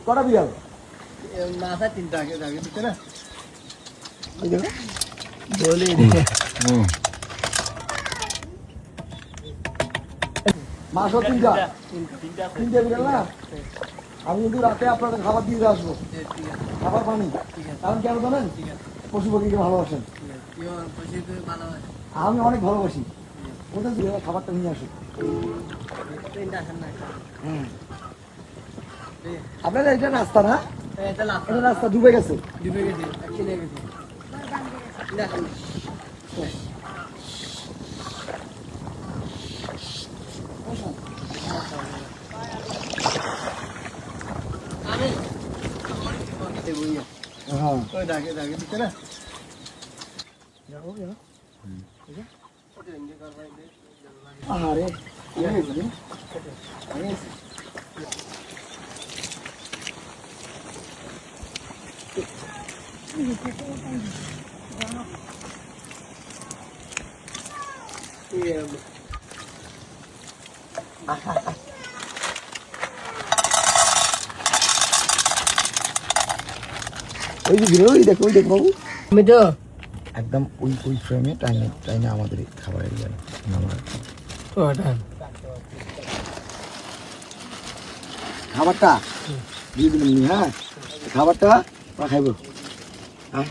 কটা বিড়াল? মাথা তিনটা আগে আগে দিতে না এই দেখো বলি মাসও তিনটা তিনটে বিড়াল না? আমি কিন্তু রাতে আপনাদের খাবার দিয়ে আসবো, খাবার পানি। কারণ কেন জানেন? পশু পাখিকে ভালোবাসেন, আমি অনেক ভালোবাসি। ওদের খাবারটা নিয়ে আসুন। আপনাদের এটা রাস্তা না? এটা রাস্তা ডুবে গেছে। আরে ওই যে বিড়াল, ওই দেখো বাবু, আমি তো একদম ওই ফ্রেমে টাইনে আমাদের খাবারের গেল। খাবারটা দিয়ে দিলাম, হ্যাঁ খাবারটা খাইব। হ্যাঁ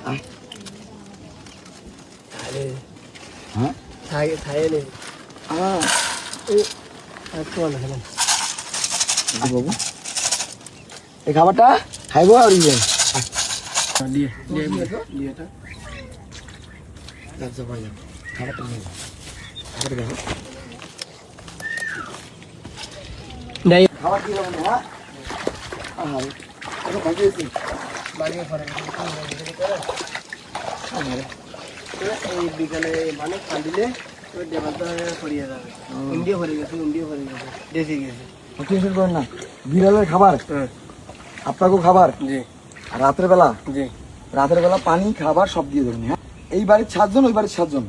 বাবু এই খাবারটা খাইব। আর খাবারটা নিয়ে খাবার দিয়ে যাবো না। এই বিকালে মানে কান্দিলে ইন্ডিয়া ভরে গেছে দেশে গেছে। টেনশন করেন না, বিড়ালের খাবার আপনাকেও খাবার। আর রাতের বেলা পানি খাবার সব দিয়ে দেবেন। হ্যাঁ, এই বাড়ির 7 জন, ওই বাড়ির 7 জন।